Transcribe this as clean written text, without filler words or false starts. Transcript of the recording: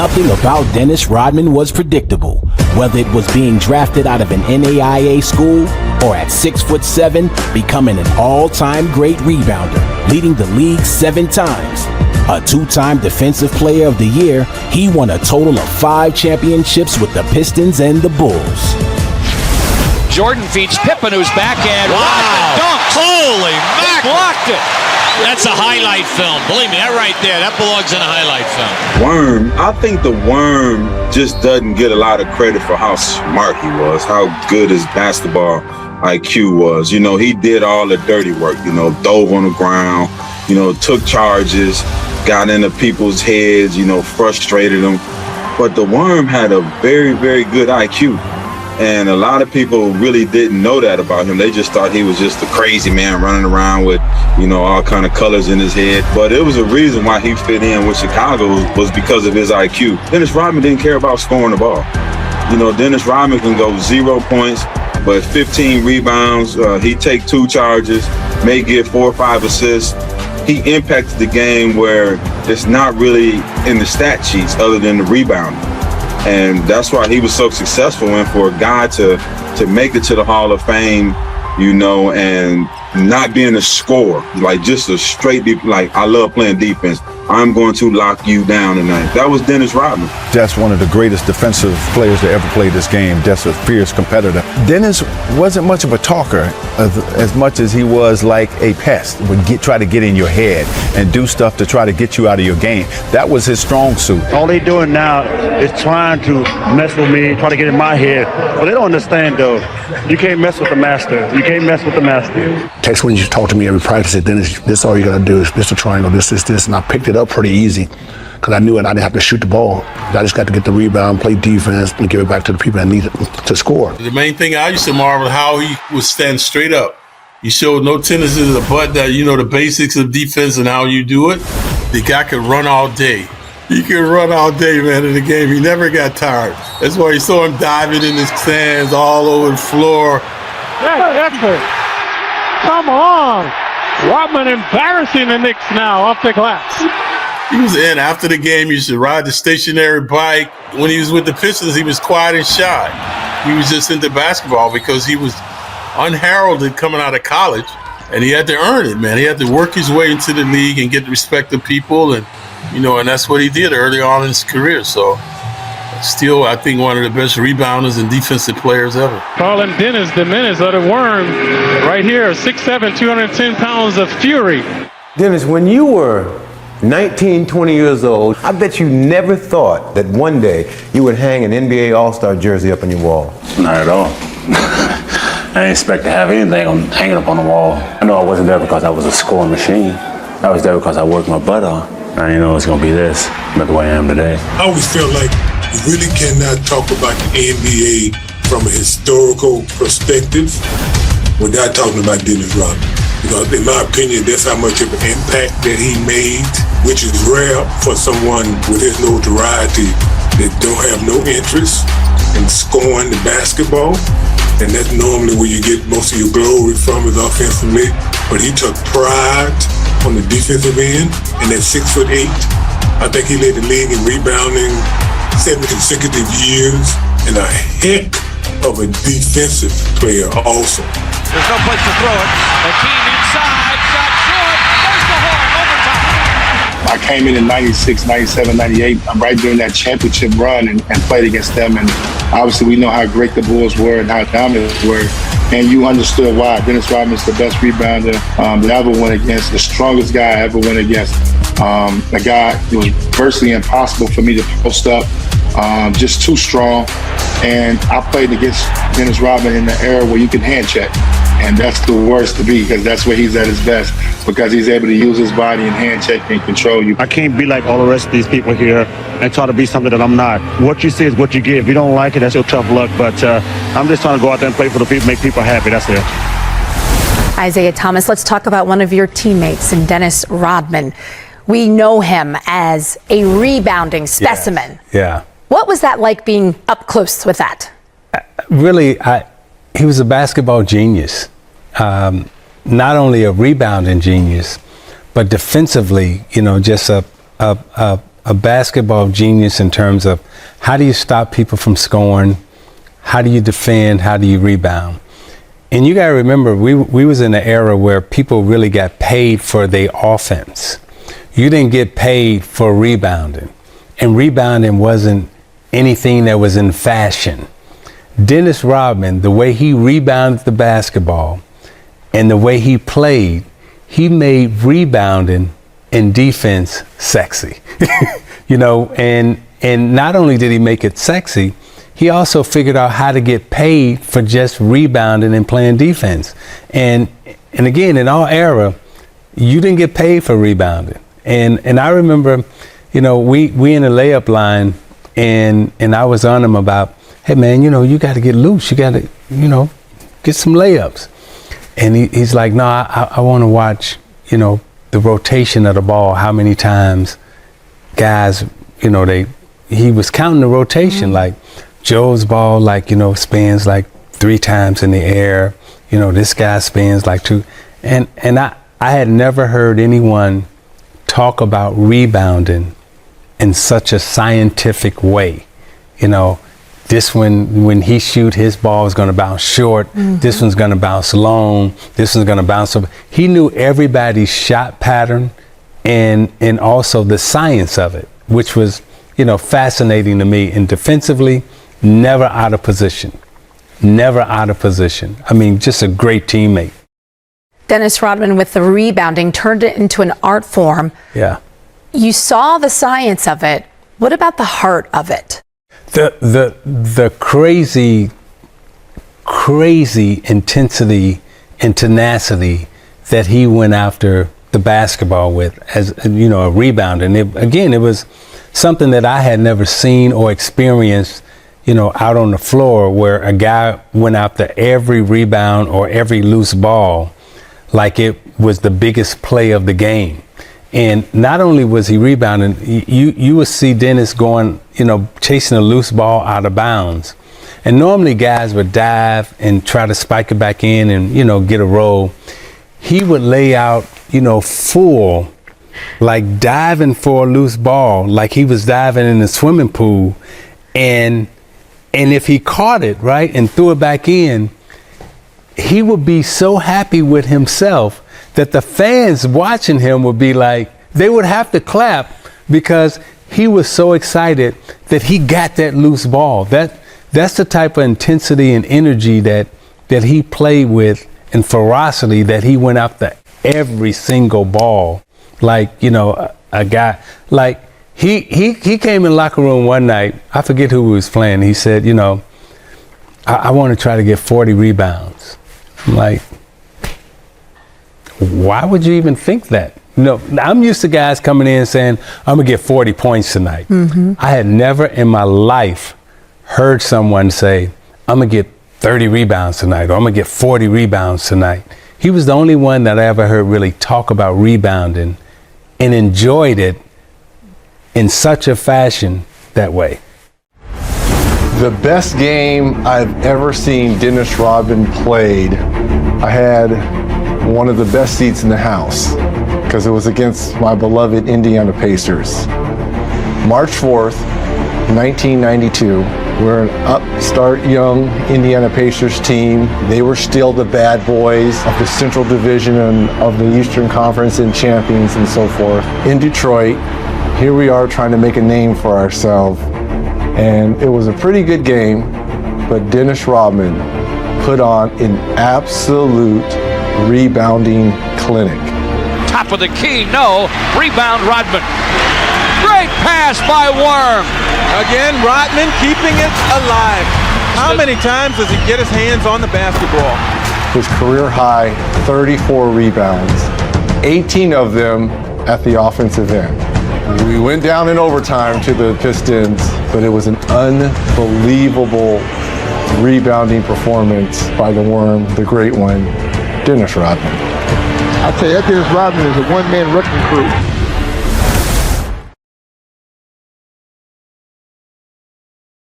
Nothing about Dennis Rodman was predictable, whether it was being drafted out of an NAIA school or at 6'7", becoming an all-time great rebounder, leading the league 7 times. A 2-time Defensive Player of the Year, he won a total of 5 championships with the Pistons and the Bulls. Jordan feeds Pippen, who's backhand. Wow! Dunks. Holy mackerel! Blocked it. That's a highlight film. Believe me, that right there, that belongs in a highlight film. Worm, I think the Worm just doesn't get a lot of credit for how smart he was, how good his basketball IQ was. You know, he did all the dirty work, you know, dove on the ground, you know, took charges, got into people's heads, you know, frustrated them. But the Worm had a very, very good IQ. And a lot of people really didn't know that about him. They just thought he was just a crazy man running around with, you know, all kind of colors in his head. But it was a reason why he fit in with Chicago was because of his IQ. Dennis Rodman didn't care about scoring the ball. You know, Dennis Rodman can go 0 points, but 15 rebounds. He take 2 charges, may get 4 or 5 assists. He impacted the game where it's not really in the stat sheets other than the rebounding. And that's why he was so successful. And for a guy to make it to the Hall of Fame, you know, and not being a scorer, like just a straight, like, I love playing defense. I'm going to lock you down tonight. That was Dennis Rodman. That's one of the greatest defensive players to ever play this game. That's a fierce competitor. Dennis wasn't much of a talker as much as he was like a pest. Would try to get in your head and do stuff to try to get you out of your game. That was his strong suit. All they doing now is trying to mess with me, trying to get in my head. But they don't understand, though. You can't mess with the master. You can't mess with the master. Tex, when you talk to me every practice, said, Dennis, this all you got to do is this a triangle, this, and I picked it up pretty easy because I knew it. I didn't have to shoot the ball. I just got to get the rebound, play defense, and give it back to the people that need it to score. The main thing I used to marvel how he would stand straight up. He showed no tendency to the butt, that, you know, the basics of defense and how you do it. The guy could run all day. He could run all day, man, in the game. He never got tired. That's why you saw him diving in the stands all over the floor. That's effort. Come on. Rodman embarrassing the Knicks now off the glass. He was in after the game. He used to ride the stationary bike. When he was with the Pistons, he was quiet and shy. He was just into basketball because he was unheralded coming out of college, and he had to earn it, man. He had to work his way into the league and get the respect of people, and, you know, and that's what he did early on in his career. So still, I think, one of the best rebounders and defensive players ever. Calling Dennis the menace of the Worm right here, 6'7", 210 pounds of fury. Dennis, when you were 19, 20 years old, I bet you never thought that one day you would hang an NBA All-Star jersey up on your wall. Not at all. I didn't expect to have anything hanging up on the wall. I know I wasn't there because I was a scoring machine. I was there because I worked my butt off. I didn't know it was going to be this, but the way I am today. I always felt like you really cannot talk about the NBA from a historical perspective without talking about Dennis Rodman. Because in my opinion, that's how much of an impact that he made, which is rare for someone with his notoriety that don't have no interest in scoring the basketball. And that's normally where you get most of your glory from is offensively. But he took pride on the defensive end, and at 6'8", I think he led the league in rebounding 7 consecutive years, and a heck of a defensive player also. There's no place to throw it. Hakeem inside, shot short. There's the horn, overtime. I came in 96, 97, 98, right during that championship run and played against them. And obviously we know how great the Bulls were and how dominant they were. And you understood why. Dennis Rodman's the best rebounder that I ever went against, the strongest guy I ever went against. A guy it was virtually impossible for me to post up, just too strong. And I played against Dennis Rodman in the era where you can hand check. And that's the worst to be, because that's where he's at his best, because he's able to use his body and hand check and control you. I can't be like all the rest of these people here and try to be something that I'm not. What you see is what you get. If you don't like it, that's your tough luck. But I'm just trying to go out there and play for the people, make people happy. That's it. Isaiah Thomas, let's talk about one of your teammates, in Dennis Rodman. We know him as a rebounding specimen. Yeah. What was that like being up close with that? Really, he was a basketball genius. Not only a rebounding genius, but defensively, you know, just a a basketball genius in terms of how do you stop people from scoring, how do you defend, how do you rebound. And you got to remember, we was in an era where people really got paid for their offense. You didn't get paid for rebounding. And rebounding wasn't anything that was in fashion. Dennis Rodman, the way he rebounded the basketball and the way he played, he made rebounding and defense sexy. You know, and not only did he make it sexy, he also figured out how to get paid for just rebounding and playing defense. And again, in our era, you didn't get paid for rebounding. And I remember, you know, we in the layup line, and I was on him about, hey man, you know, you got to get loose. You got to, you know, get some layups. And he's like, no, I want to watch, you know, the rotation of the ball, how many times guys, you know, he was counting the rotation, like Joe's ball, like, you know, spins like 3 times in the air, you know, this guy spins like 2. And I had never heard anyone talk about rebounding in such a scientific way. You know, this one, when he shoot, his ball is going to bounce short. This one's going to bounce long. This one's going to bounce over. He knew everybody's shot pattern and also the science of it, which was, you know, fascinating to me. And defensively, never out of position. Never out of position. I mean, just a great teammate. Dennis Rodman, with the rebounding, turned it into an art form. Yeah. You saw the science of it. What about the heart of it? The crazy intensity and tenacity that he went after the basketball with, as you know, a rebound. And it was something that I had never seen or experienced, you know, out on the floor, where a guy went after every rebound or every loose ball like it was the biggest play of the game. And not only was he rebounding, you would see Dennis going, you know, chasing a loose ball out of bounds. And normally guys would dive and try to spike it back in and, you know, get a roll. He would lay out, you know, full, like diving for a loose ball, like he was diving in the swimming pool. And if he caught it, right, and threw it back in, he would be so happy with himself that the fans watching him would be like, they would have to clap because he was so excited that he got that loose ball. That's the type of intensity and energy that he played with, and ferocity that he went after every single ball. Like, you know, a guy, like he came in the locker room one night, I forget who he was playing. He said, you know, I want to try to get 40 rebounds. I'm like, why would you even think that? No, I'm used to guys coming in saying, I'm going to get 40 points tonight. I had never in my life heard someone say, I'm going to get 30 rebounds tonight, or I'm going to get 40 rebounds tonight. He was the only one that I ever heard really talk about rebounding and enjoyed it in such a fashion that way. The best game I've ever seen Dennis Rodman played, I had one of the best seats in the house because it was against my beloved Indiana Pacers. March 4th, 1992, we're an upstart young Indiana Pacers team. They were still the bad boys of the Central Division and of the Eastern Conference and champions and so forth. In Detroit, here we are trying to make a name for ourselves. And it was a pretty good game, but Dennis Rodman put on an absolute rebounding clinic. Top of the key, no. Rebound, Rodman. Great pass by Worm. Again, Rodman keeping it alive. How many times does he get his hands on the basketball? His career high, 34 rebounds, 18 of them at the offensive end. We went down in overtime to the Pistons, but it was an unbelievable rebounding performance by the Worm, the great one, Dennis Rodman. I tell you, that Dennis Rodman is a one-man wrecking crew.